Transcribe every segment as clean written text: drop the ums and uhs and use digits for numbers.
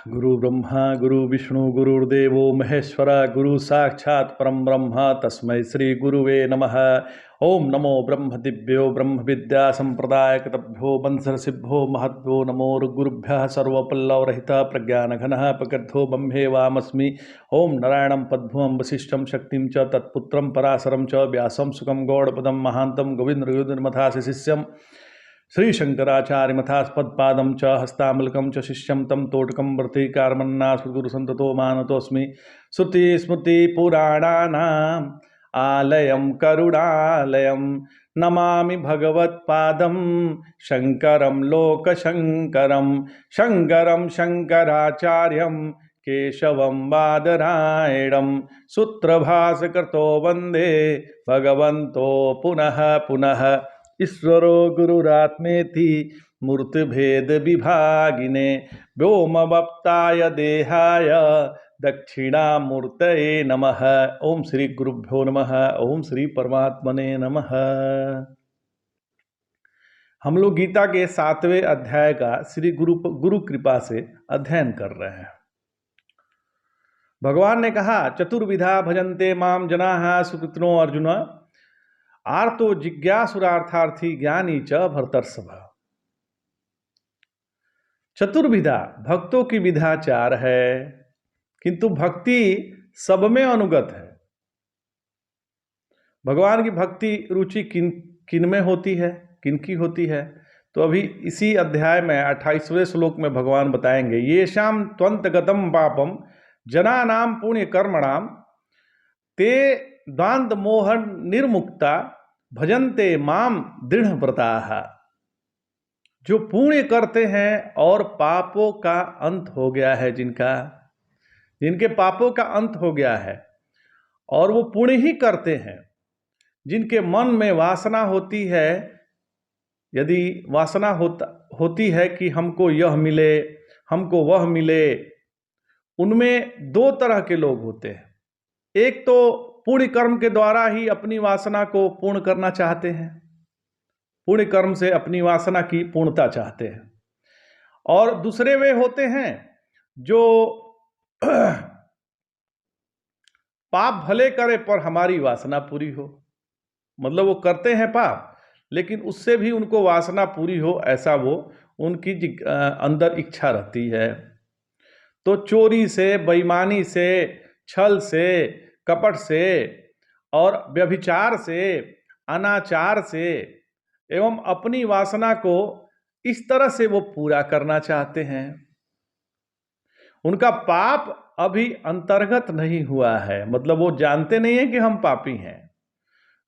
गुरु ब्रह्मा गुरु विष्णु गुरुर्देवो महेश्वर गुरु साक्षात् परम ब्रह्म तस्मै श्री गुरुवे नमः। ओम नमो ब्रह्म दिव्यो ब्रह्म विद्या संप्रदायकतभ्यो वंशर्षिभ्यो महद्भ्यो नमो गुरुभ्यः सर्वपल्लवरहितः प्रज्ञानघनः प्रकृद्धो ब्रह्मे वामस्मि। ओम नारायणं पद्मं वसिष्ठं शक्तिं च तत्पुत्रं पराशरं च व्यासं सुखं गौड़पदं महान्तं गोविंदमथासि शिष्यं श्री शंकराचार्य मथास्पदपादं च हस्तामलकं च शिष्यं तं तोटकं वर्ति कार्मन्ना गुरु संततो मानतोऽस्मि। श्रुति स्मृति पुराणानाम् आलयं करुणालयं नमामि भगवत्पादं शंकरं लोकशंकरं शंकरं शंकराचार्यं केशवं बादरायणं सूत्रभासकृतो वन्दे भगवन्तो पुनः पुनः। ईश्वरो गुरुरात्मेति मूर्तिभेद विभागिने व्योमवप्ताय देहाय दक्षिणामूर्तये नमः। ओम श्री गुरुभ्यो नमः। ओम श्री परमात्मने नमः। हम लोग गीता के 7वें अध्याय का श्री गुरु कृपा से अध्ययन कर रहे हैं। भगवान ने कहा चतुर्विधा भजन्ते माम जनाः सुकृतिनो अर्जुन आर्तो जिज्ञासुरार्थार्थी ज्ञानी च भरतर्षभ। चतुर्विधा भक्तों की विधा 4 है, किंतु भक्ति सब में अनुगत है। भगवान की भक्ति रुचि किन में होती है, किन की होती है? तो अभी इसी अध्याय में 28वें श्लोक में भगवान बताएंगे ये शाम त्वंतगतम पापम जनानाम पुण्य कर्मणाम ते द्वांद मोहन निर्मुक्ता भजन्ते माम दृढ़ व्रताः। जो पुण्य करते हैं और पापों का अंत हो गया है, जिनके पापों का अंत हो गया है और वो पुण्य ही करते हैं, जिनके मन में वासना होती है, यदि वासना होती है कि हमको यह मिले हमको वह मिले, उनमें 2 तरह के लोग होते हैं। एक तो पुण्य कर्म के द्वारा ही अपनी वासना को पूर्ण करना चाहते हैं, पुण्य कर्म से अपनी वासना की पूर्णता चाहते हैं। और दूसरे वे होते हैं जो पाप भले करे पर हमारी वासना पूरी हो, मतलब वो करते हैं पाप लेकिन उससे भी उनको वासना पूरी हो, ऐसा वो उनकी अंदर इच्छा रहती है। तो चोरी से, बेईमानी से, छल से, कपट से और व्यभिचार से, अनाचार से एवं अपनी वासना को इस तरह से वो पूरा करना चाहते हैं। उनका पाप अभी अंतर्गत नहीं हुआ है, मतलब वो जानते नहीं है कि हम पापी हैं,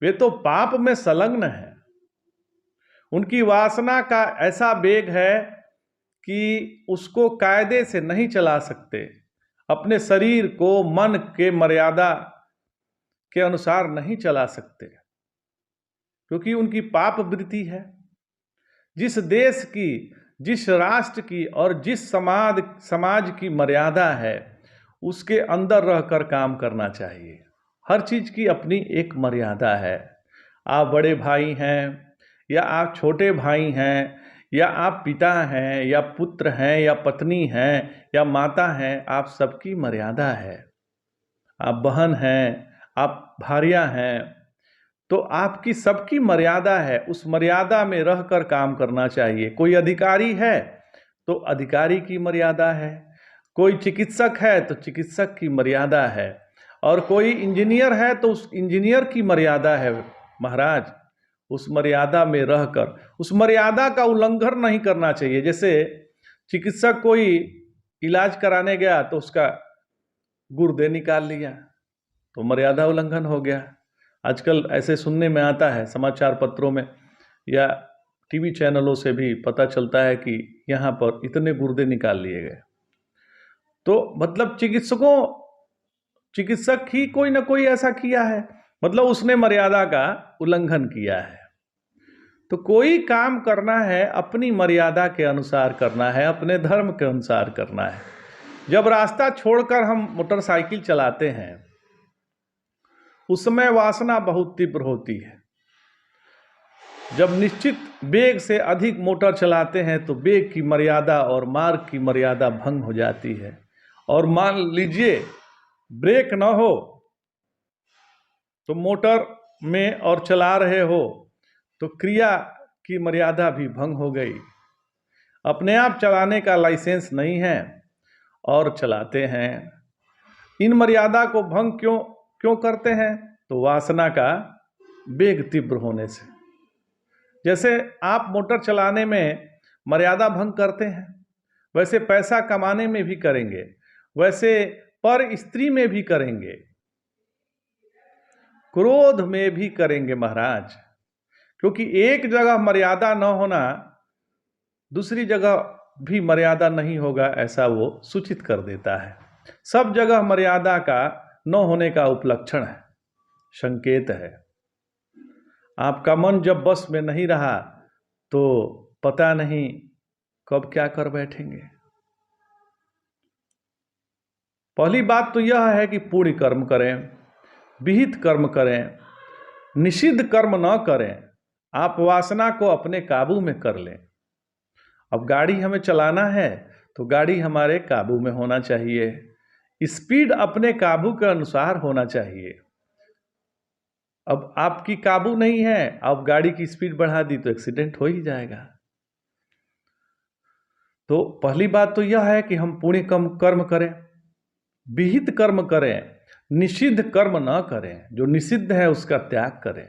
वे तो पाप में संलग्न हैं। उनकी वासना का ऐसा वेग है कि उसको कायदे से नहीं चला सकते, अपने शरीर को मन के मर्यादा के अनुसार नहीं चला सकते, क्योंकि उनकी पाप वृत्ति है। जिस देश की, जिस राष्ट्र की और जिस समाज की मर्यादा है उसके अंदर रहकर काम करना चाहिए। हर चीज की अपनी एक मर्यादा है। आप बड़े भाई हैं या आप छोटे भाई हैं या आप पिता हैं या पुत्र हैं या पत्नी हैं या माता हैं, आप सबकी मर्यादा है। आप बहन हैं, आप भारिया हैं, तो आपकी सबकी मर्यादा है। उस मर्यादा में रहकर काम करना चाहिए। कोई अधिकारी है तो अधिकारी की मर्यादा है, कोई चिकित्सक है तो चिकित्सक की मर्यादा है, और कोई इंजीनियर है तो उस इंजीनियर की मर्यादा है। महाराज, उस मर्यादा में रहकर उस मर्यादा का उल्लंघन नहीं करना चाहिए। जैसे चिकित्सक कोई इलाज कराने गया तो उसका गुर्दे निकाल लिया तो मर्यादा उल्लंघन हो गया। आजकल ऐसे सुनने में आता है, समाचार पत्रों में या टीवी चैनलों से भी पता चलता है कि यहाँ पर इतने गुर्दे निकाल लिए गए। तो मतलब चिकित्सक ही कोई ना कोई ऐसा किया है, मतलब उसने मर्यादा का उल्लंघन किया है। तो कोई काम करना है अपनी मर्यादा के अनुसार करना है, अपने धर्म के अनुसार करना है। जब रास्ता छोड़कर हम मोटरसाइकिल चलाते हैं उस समय वासना बहुत तीव्र होती है। जब निश्चित वेग से अधिक मोटर चलाते हैं तो वेग की मर्यादा और मार्ग की मर्यादा भंग हो जाती है। और मान लीजिए ब्रेक न हो तो मोटर में और चला रहे हो तो क्रिया की मर्यादा भी भंग हो गई। अपने आप चलाने का लाइसेंस नहीं है और चलाते हैं। इन मर्यादा को भंग क्यों करते हैं? तो वासना का वेग तीव्र होने से। जैसे आप मोटर चलाने में मर्यादा भंग करते हैं, वैसे पैसा कमाने में भी करेंगे, वैसे पर स्त्री में भी करेंगे, क्रोध में भी करेंगे महाराज। क्योंकि एक जगह मर्यादा न होना दूसरी जगह भी मर्यादा नहीं होगा, ऐसा वो सूचित कर देता है। सब जगह मर्यादा का न होने का उपलक्षण है, संकेत है। आपका मन जब बस में नहीं रहा तो पता नहीं कब क्या कर बैठेंगे। पहली बात तो यह है कि पुण्य कर्म करें, विहित कर्म करें, निषिद्ध कर्म न करें। आप वासना को अपने काबू में कर लें। अब गाड़ी हमें चलाना है तो गाड़ी हमारे काबू में होना चाहिए, स्पीड अपने काबू के अनुसार होना चाहिए। अब आपकी काबू नहीं है, आप गाड़ी की स्पीड बढ़ा दी तो एक्सीडेंट हो ही जाएगा। तो पहली बात तो यह है कि हम पुण्य कर्म करें, विहित कर्म करें, निषिद्ध कर्म न करें। जो निषिद्ध है उसका त्याग करें।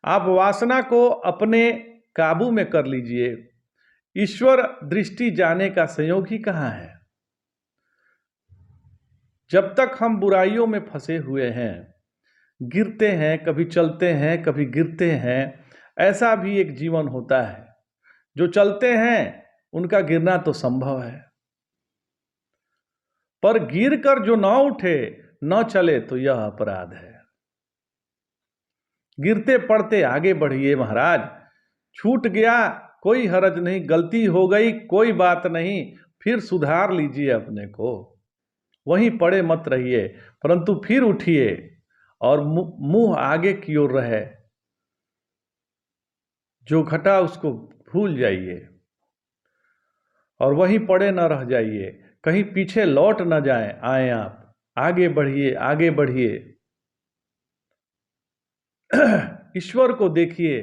आप वासना को अपने काबू में कर लीजिए। ईश्वर दृष्टि जाने का संयोग ही कहाँ है? जब तक हम बुराइयों में फंसे हुए हैं, गिरते हैं, कभी चलते हैं कभी गिरते हैं, ऐसा भी एक जीवन होता है। जो चलते हैं उनका गिरना तो संभव है, पर गिर कर जो न उठे न चले तो यह अपराध है। गिरते पड़ते आगे बढ़िए महाराज। छूट गया कोई हरज नहीं, गलती हो गई कोई बात नहीं, फिर सुधार लीजिए अपने को। वहीं पड़े मत रहिए, परंतु फिर उठिए और मुंह आगे की ओर रहे। जो घटा उसको भूल जाइए और वहीं पड़े न रह जाइए, कहीं पीछे लौट न आए आप। आगे बढ़िए, आगे बढ़िए। ईश्वर को देखिए,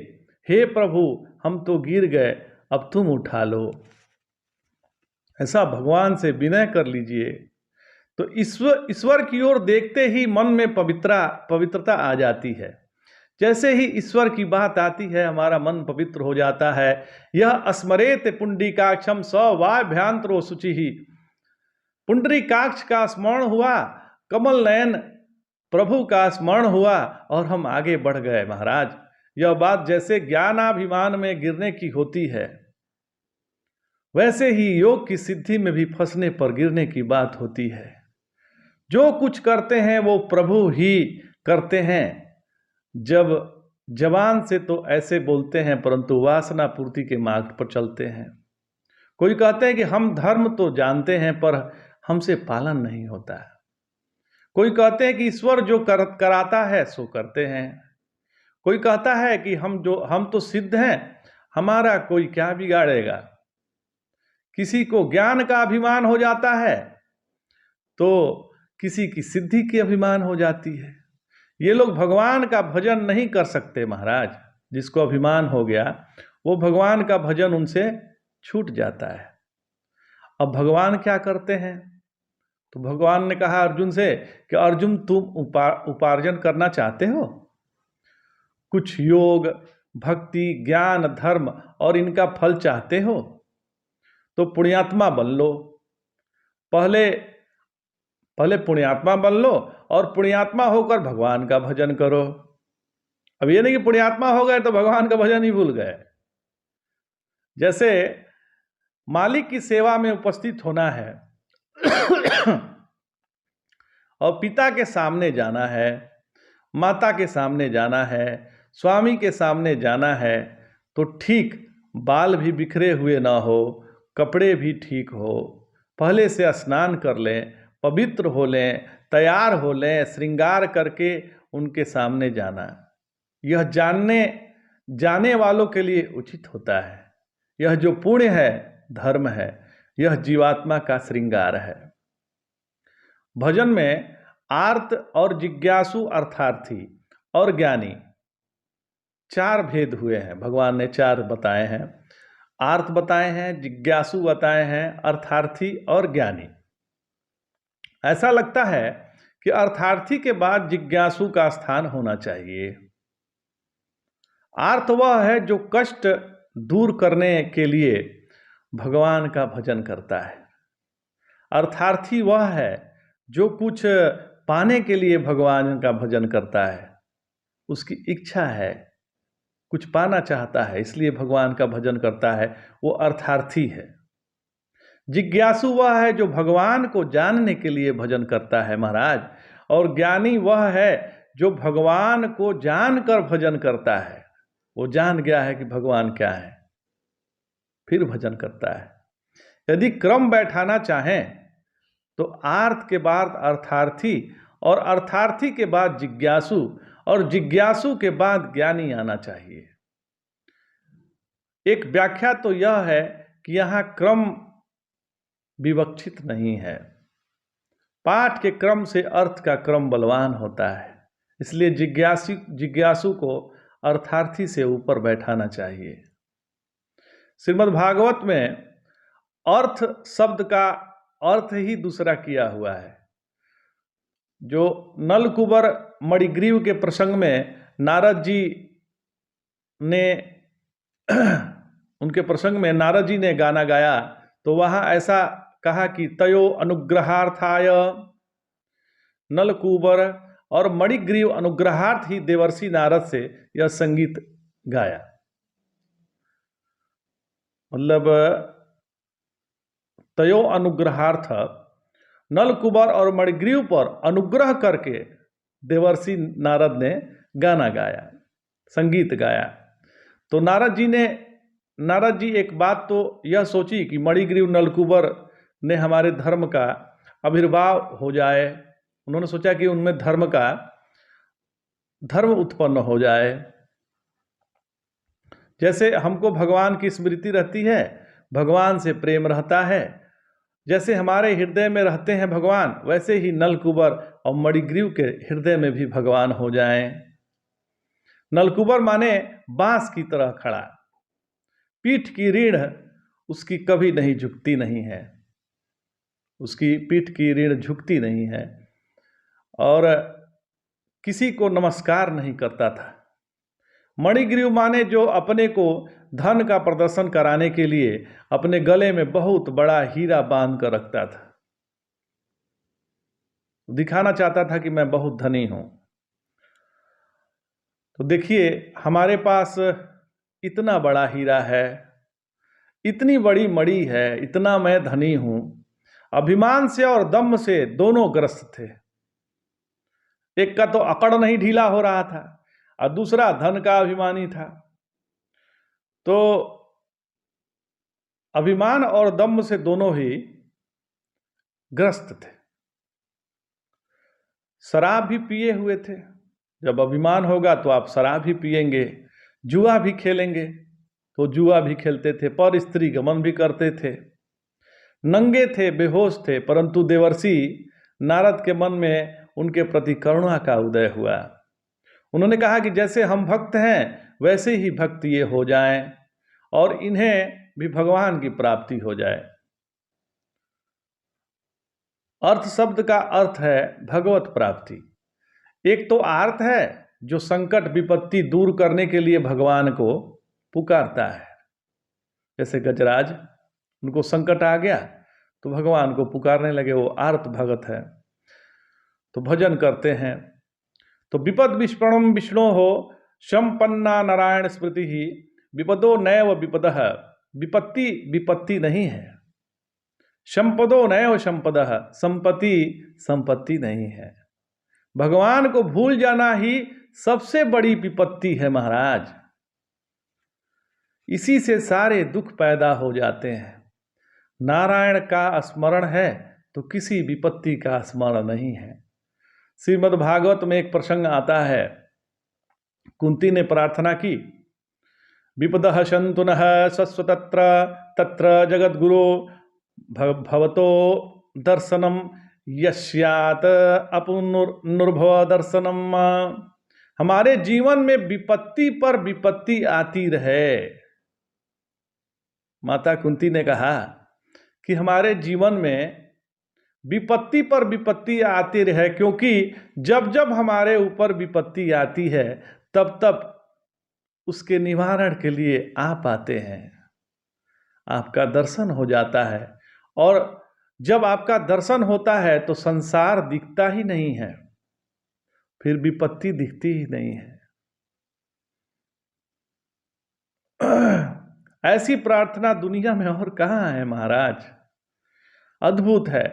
हे प्रभु हम तो गिर गए, अब तुम उठा लो। ऐसा भगवान से विनय कर लीजिए तो ईश्वर की ओर देखते ही मन में पवित्रता आ जाती है। जैसे ही ईश्वर की बात आती है हमारा मन पवित्र हो जाता है। यह स्मरेत पुंडरीकाक्षम स वाभ्यांतरो शुचि ही। पुंडरीकाक्ष का स्मरण हुआ, कमल नयन प्रभु का स्मरण हुआ और हम आगे बढ़ गए महाराज। यह बात जैसे ज्ञानाभिमान में गिरने की होती है, वैसे ही योग की सिद्धि में भी फंसने पर गिरने की बात होती है। जो कुछ करते हैं वो प्रभु ही करते हैं। जब जबान से तो ऐसे बोलते हैं परंतु वासना पूर्ति के मार्ग पर चलते हैं। कोई कहते हैं कि हम धर्म तो जानते हैं पर हमसे पालन नहीं होता है। कोई कहते हैं कि ईश्वर जो कराता है सो करते हैं। कोई कहता है कि हम तो सिद्ध हैं, हमारा कोई क्या बिगाड़ेगा। किसी को ज्ञान का अभिमान हो जाता है तो किसी की सिद्धि की अभिमान हो जाती है। ये लोग भगवान का भजन नहीं कर सकते महाराज। जिसको अभिमान हो गया वो भगवान का भजन उनसे छूट जाता है। अब भगवान क्या करते हैं? तो भगवान ने कहा अर्जुन से कि अर्जुन तुम उपार्जन करना चाहते हो, कुछ योग भक्ति ज्ञान धर्म और इनका फल चाहते हो तो पुण्यात्मा बन लो। पहले पुण्यात्मा बन लो और पुण्यात्मा होकर भगवान का भजन करो। अब ये नहीं कि पुण्यात्मा हो गए तो भगवान का भजन ही भूल गए। जैसे मालिक की सेवा में उपस्थित होना है और पिता के सामने जाना है, माता के सामने जाना है, स्वामी के सामने जाना है, तो ठीक बाल भी बिखरे हुए ना हो, कपड़े भी ठीक हो, पहले से स्नान कर लें, पवित्र हो लें, तैयार हो लें, श्रृंगार करके उनके सामने जाना। यह जाने वालों के लिए उचित होता है। यह जो पुण्य है, धर्म है, यह जीवात्मा का श्रृंगार है। भजन में आर्त और जिज्ञासु अर्थार्थी और ज्ञानी चार भेद हुए हैं। भगवान ने चार बताए हैं। आर्त बताए हैं, जिज्ञासु बताए हैं, अर्थार्थी और ज्ञानी। ऐसा लगता है कि अर्थार्थी के बाद जिज्ञासु का स्थान होना चाहिए। आर्त वह है जो कष्ट दूर करने के लिए भगवान का भजन करता है। अर्थार्थी वह है जो कुछ पाने के लिए भगवान का भजन करता है। उसकी इच्छा है, कुछ पाना चाहता है, इसलिए भगवान का भजन करता है, वो अर्थार्थी है। जिज्ञासु वह है जो भगवान को जानने के लिए भजन करता है महाराज। और ज्ञानी वह है जो भगवान को जानकर भजन करता है। वो जान गया है कि भगवान क्या है, फिर भजन करता है। यदि क्रम बैठाना चाहें तो आर्त के बाद अर्थार्थी और अर्थार्थी के बाद जिज्ञासु और जिज्ञासु के बाद ज्ञानी आना चाहिए। एक व्याख्या तो यह है कि यहाँ क्रम विवक्षित नहीं है। पाठ के क्रम से अर्थ का क्रम बलवान होता है, इसलिए जिज्ञासु को अर्थार्थी से ऊपर बैठाना चाहिए। श्रीमद् भागवत में अर्थ शब्द का अर्थ ही दूसरा किया हुआ है। जो नलकुबर मणिग्रीव के प्रसंग में नारद जी ने उनके प्रसंग में नारद जी ने गाना गाया, तो वहाँ ऐसा कहा कि तयो अनुग्रहार्थाय नलकुबर और मणिग्रीव अनुग्रहार्थ ही देवर्षि नारद से यह संगीत गाया। मतलब तयो अनुग्रहार्थ नलकुबर और मणिग्रीव पर अनुग्रह करके देवर्षि नारद ने गाना गाया, संगीत गाया। तो नारद जी एक बात तो यह सोची कि मणिग्रीव नलकुबर ने हमारे धर्म का आविर्भाव हो जाए। उन्होंने सोचा कि उनमें धर्म उत्पन्न हो जाए। जैसे हमको भगवान की स्मृति रहती है, भगवान से प्रेम रहता है, जैसे हमारे हृदय में रहते हैं भगवान, वैसे ही नलकुबर और मणिग्रीव के हृदय में भी भगवान हो जाएं। नलकुबर माने बांस की तरह खड़ा, पीठ की रीढ़ उसकी कभी नहीं झुकती नहीं है, उसकी पीठ की रीढ़ झुकती नहीं है और किसी को नमस्कार नहीं करता था। मणिग्रीव माने जो अपने को धन का प्रदर्शन कराने के लिए अपने गले में बहुत बड़ा हीरा बांध कर रखता था, दिखाना चाहता था कि मैं बहुत धनी हूं। तो देखिए हमारे पास इतना बड़ा हीरा है, इतनी बड़ी मणि है, इतना मैं धनी हूं। अभिमान से और दम्भ से दोनों ग्रस्त थे। एक का तो अकड़ नहीं ढीला हो रहा था और दूसरा धन का अभिमानी था। तो अभिमान और दम्भ से दोनों ही ग्रस्त थे। शराब भी पिए हुए थे। जब अभिमान होगा तो आप शराब भी पिएंगे, जुआ भी खेलेंगे तो जुआ भी खेलते थे, पर स्त्री गमन भी करते थे, नंगे थे, बेहोश थे। परंतु देवर्षि नारद के मन में उनके प्रति करुणा का उदय हुआ। उन्होंने कहा कि जैसे हम भक्त हैं वैसे ही भक्त ये हो जाएं और इन्हें भी भगवान की प्राप्ति हो जाए। अर्थ शब्द का अर्थ है भगवत प्राप्ति। एक तो आर्त है जो संकट विपत्ति दूर करने के लिए भगवान को पुकारता है, जैसे गजराज, उनको संकट आ गया तो भगवान को पुकारने लगे, वो आर्त भगत है, तो भजन करते हैं। तो विपद विस्पणम विष्णु हो संपन्ना नारायण स्मृति ही विपदो नैव विपदः, विपत्ति विपत्ति नहीं है। संपदो नैव संपदः, संपत्ति संपत्ति नहीं है। भगवान को भूल जाना ही सबसे बड़ी विपत्ति है महाराज। इसी से सारे दुख पैदा हो जाते हैं। नारायण का स्मरण है तो किसी विपत्ति का स्मरण नहीं है। श्रीमद् भागवत में एक प्रसंग आता है, कुंती ने प्रार्थना की विपदः सन्तु नः स्वस्वतत्र तत्र जगद्गुरो भवतो दर्शनम यस्यात अपुनर्भव दर्शनम। हमारे जीवन में विपत्ति पर विपत्ति आती रहे। माता कुंती ने कहा कि हमारे जीवन में विपत्ति पर विपत्ति आती रहे, क्योंकि जब जब हमारे ऊपर विपत्ति आती है तब तब उसके निवारण के लिए आप आते हैं, आपका दर्शन हो जाता है। और जब आपका दर्शन होता है तो संसार दिखता ही नहीं है, फिर विपत्ति दिखती ही नहीं है। ऐसी प्रार्थना दुनिया में और कहाँ है महाराज? अद्भुत है।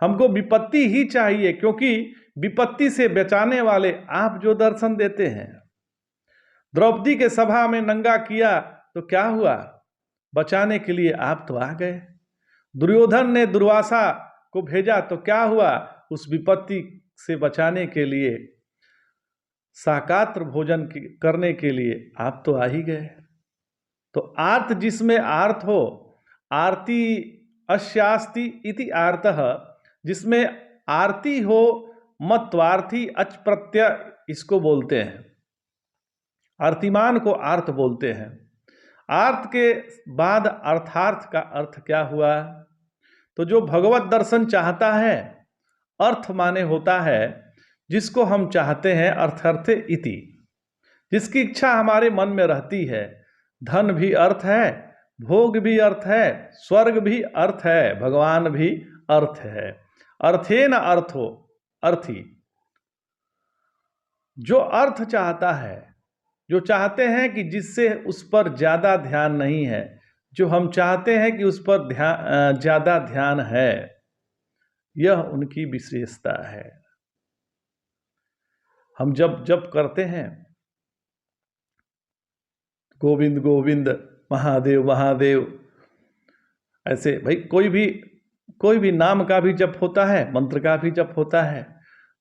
हमको विपत्ति ही चाहिए, क्योंकि विपत्ति से बचाने वाले आप जो दर्शन देते हैं। द्रौपदी के सभा में नंगा किया तो क्या हुआ? बचाने के लिए आप तो आ गए। दुर्योधन ने दुर्वासा को भेजा तो क्या हुआ? उस विपत्ति से बचाने के लिए, साकात्र भोजन करने के लिए आप तो आ ही गए। तो आर्त जिसमें आर्त हो, आरती अस्यास्ति इति आर्तः, जिसमें आरती हो मत्वार्थी अच प्रत्यय इसको बोलते हैं। आर्तिमान को आर्त बोलते हैं। आर्त के बाद अर्थार्थ का अर्थ क्या हुआ? तो जो भगवत दर्शन चाहता है, अर्थ माने होता है जिसको हम चाहते हैं, अर्थर्थे इति, जिसकी इच्छा हमारे मन में रहती है। धन भी अर्थ है, भोग भी अर्थ है, स्वर्ग भी अर्थ है, भगवान भी अर्थ है। अर्थे न अर्थो अर्थी। जो अर्थ चाहता है, जो चाहते हैं कि जिससे उस पर ज्यादा ध्यान नहीं है, जो हम चाहते हैं कि उस पर ज्यादा ध्यान है, यह उनकी विशेषता है। हम जब जब करते हैं गोविंद गोविंद महादेव महादेव, ऐसे भाई कोई भी नाम का भी जप होता है, मंत्र का भी जप होता है।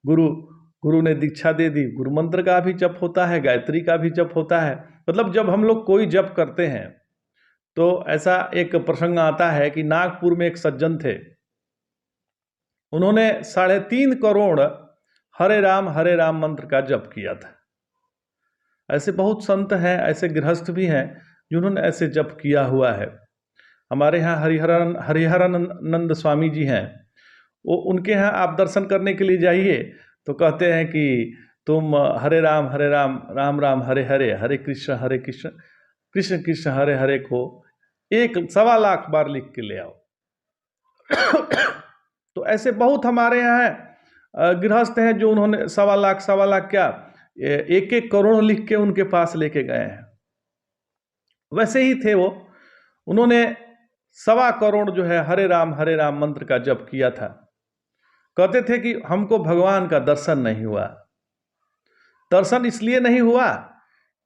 गुरु ने दीक्षा दे दी, गुरु मंत्र का भी जप होता है, गायत्री का भी जप होता है। मतलब जब हम लोग कोई जप करते हैं तो ऐसा एक प्रसंग आता है कि नागपुर में एक सज्जन थे, उन्होंने 3.5 करोड़ हरे राम मंत्र का जप किया था। ऐसे बहुत संत हैं, ऐसे गृहस्थ भी हैं जिन्होंने ऐसे जप किया हुआ है। हमारे यहाँ हरिहरानंद स्वामी जी हैं, वो उनके यहाँ आप दर्शन करने के लिए जाइए तो कहते हैं कि तुम हरे राम राम राम हरे हरे, हरे कृष्ण कृष्ण कृष्ण हरे हरे को 1.25 लाख बार लिख के ले आओ। तो ऐसे बहुत हमारे यहाँ गृहस्थ हैं जो उन्होंने 1.25 लाख क्या 1 करोड़ लिख के उनके पास लेके गए हैं। वैसे ही थे वो, उन्होंने 1.25 करोड़ जो है हरे राम मंत्र का जप किया था। कहते थे कि हमको भगवान का दर्शन नहीं हुआ। दर्शन इसलिए नहीं हुआ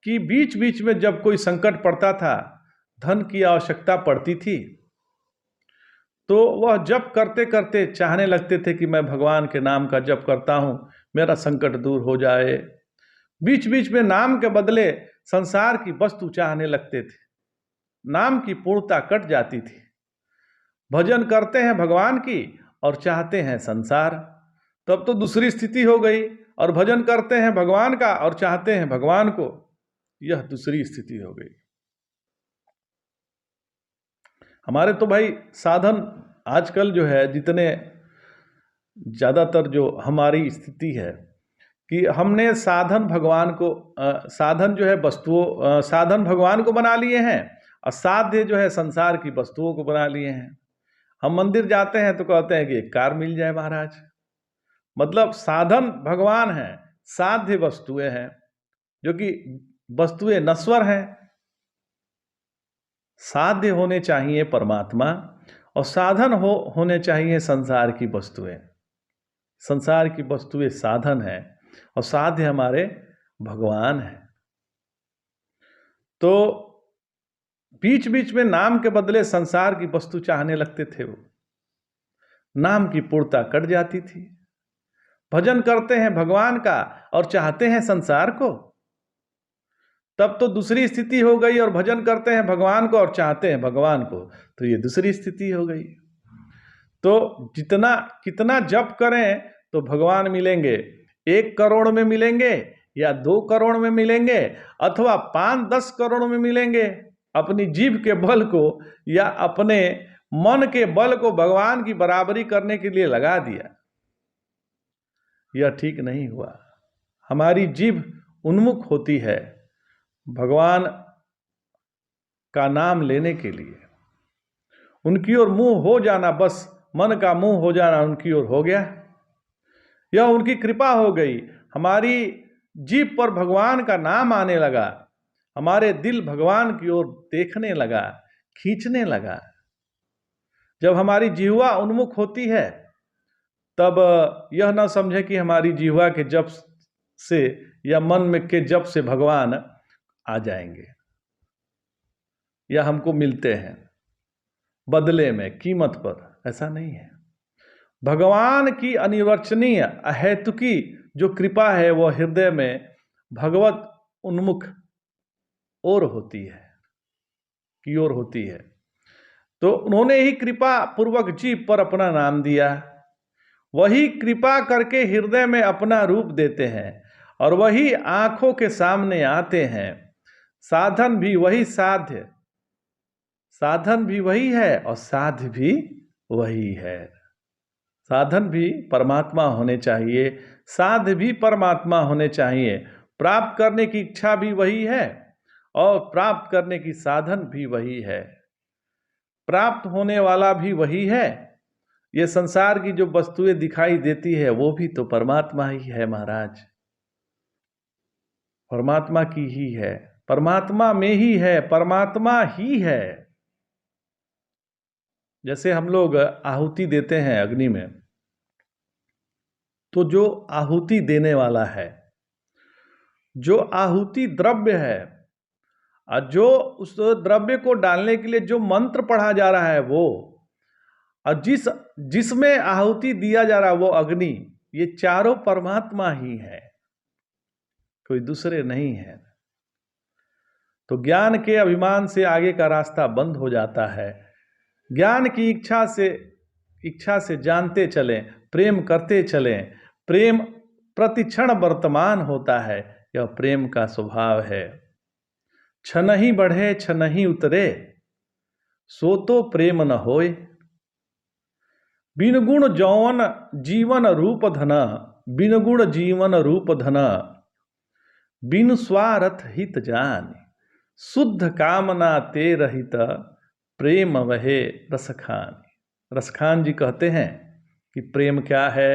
कि बीच बीच में जब कोई संकट पड़ता था, धन की आवश्यकता पड़ती थी, तो वह जप करते करते चाहने लगते थे कि मैं भगवान के नाम का जप करता हूं, मेरा संकट दूर हो जाए। बीच बीच में नाम के बदले संसार की वस्तु चाहने लगते थे, नाम की पूर्णता कट जाती थी। भजन करते हैं भगवान की और चाहते हैं संसार, तब तो दूसरी स्थिति हो गई। और भजन करते हैं भगवान का और चाहते हैं भगवान को, यह दूसरी स्थिति हो गई। हमारे तो भाई साधन आजकल जो है, जितने ज़्यादातर जो हमारी स्थिति है कि हमने साधन भगवान को साधन जो है वस्तुओं साधन भगवान को बना लिए हैं और साध्य जो है संसार की वस्तुओं को बना लिए हैं। हम मंदिर जाते हैं तो कहते हैं कि एक कार मिल जाए महाराज। मतलब साधन भगवान है, साध्य वस्तुएं हैं, जो कि वस्तुएं नश्वर हैं। साध्य होने चाहिए परमात्मा और साधन होने चाहिए संसार की वस्तुएं। संसार की वस्तुएं साधन है और साध्य हमारे भगवान है। तो बीच बीच में नाम के बदले संसार की वस्तु चाहने लगते थे, वो नाम की पूर्णता कट जाती थी। भजन करते हैं भगवान का और चाहते हैं संसार को, तब तो दूसरी स्थिति हो गई, और भजन करते हैं भगवान को और चाहते हैं भगवान को, तो ये दूसरी स्थिति हो गई। तो जितना कितना जप करें तो भगवान मिलेंगे, 1 करोड़ में मिलेंगे या 2 करोड़ में मिलेंगे अथवा 5-10 करोड़ में मिलेंगे। अपनी जीभ के बल को या अपने मन के बल को भगवान की बराबरी करने के लिए लगा दिया, यह ठीक नहीं हुआ। हमारी जीभ उन्मुख होती है भगवान का नाम लेने के लिए, उनकी ओर मुंह हो जाना, बस मन का मुंह हो जाना उनकी ओर हो गया, यह उनकी कृपा हो गई। हमारी जीभ पर भगवान का नाम आने लगा, हमारे दिल भगवान की ओर देखने लगा, खींचने लगा। जब हमारी जिह्वा उन्मुख होती है तब यह न समझे कि हमारी जिह्वा के जप से या मन में के जप से भगवान आ जाएंगे या हमको मिलते हैं बदले में, कीमत पर। ऐसा नहीं है। भगवान की अनिर्वचनीय अहेतुकी जो कृपा है वह हृदय में भगवत उन्मुख ओर होती है, की ओर होती है। तो उन्होंने ही कृपा पूर्वक जीव पर अपना नाम दिया, वही कृपा करके हृदय में अपना रूप देते हैं और वही आंखों के सामने आते हैं। साधन भी वही साधन भी वही है और साध्य भी वही है। साधन भी परमात्मा होने चाहिए, साध्य भी परमात्मा होने चाहिए। प्राप्त करने की इच्छा भी वही है और प्राप्त करने की साधन भी वही है। प्राप्त होने वाला भी वही है। ये संसार की जो वस्तुएं दिखाई देती है वो भी तो परमात्मा ही है महाराज, परमात्मा की ही है, परमात्मा में ही है, परमात्मा ही है। जैसे हम लोग आहुति देते हैं अग्नि में, तो जो आहुति देने वाला है, जो आहुति द्रव्य है, और जो उस द्रव्य को डालने के लिए जो मंत्र पढ़ा जा रहा है वो, और जिसमें आहुति दिया जा रहा है वो अग्नि, ये चारों परमात्मा ही है, कोई दूसरे नहीं है। तो ज्ञान के अभिमान से आगे का रास्ता बंद हो जाता है। ज्ञान की इच्छा से जानते चलें, प्रेम करते चलें। प्रेम प्रतिक्षण वर्तमान होता है, यह प्रेम का स्वभाव है। छनहि बढ़े छनहि उतरे, सो तो प्रेम न होय। बिन गुण जौवन जीवन रूप धन, बिन गुण जीवन रूप धन, बिन स्वार्थ हित जान, शुद्ध कामना ते रहित, प्रेम वहे रसखान। रसखान जी कहते हैं कि प्रेम क्या है।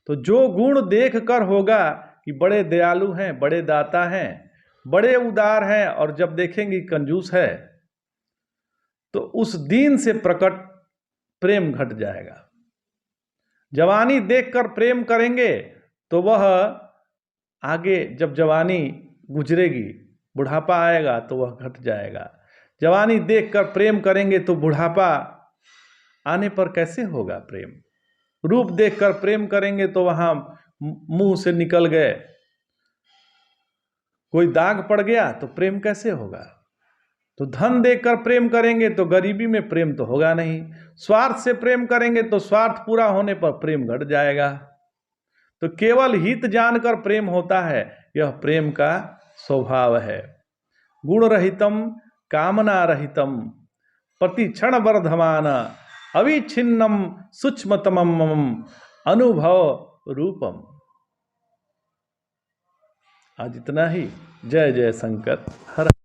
तो जो गुण देख कर होगा कि बड़े दयालु हैं, बड़े दाता हैं, बड़े उदार हैं, और जब देखेंगे कंजूस है तो उस दीन से प्रकट प्रेम घट जाएगा। जवानी देखकर प्रेम करेंगे तो वह आगे जब जवानी गुजरेगी, बुढ़ापा आएगा तो वह घट जाएगा। जवानी देखकर प्रेम करेंगे तो बुढ़ापा आने पर कैसे होगा प्रेम। रूप देखकर प्रेम करेंगे तो वहां मुंह से निकल गए, कोई दाग पड़ गया तो प्रेम कैसे होगा। तो धन देखकर प्रेम करेंगे तो गरीबी में प्रेम तो होगा नहीं। स्वार्थ से प्रेम करेंगे तो स्वार्थ पूरा होने पर प्रेम घट जाएगा। तो केवल हित जानकर प्रेम होता है, यह प्रेम का स्वभाव है। गुण रहितम कामना रहितम, प्रतिक्षण वर्धमान, अविच्छिन्नम सूक्ष्मतमम अनुभव रूपम। आज इतना ही। जय जय शंकर। हर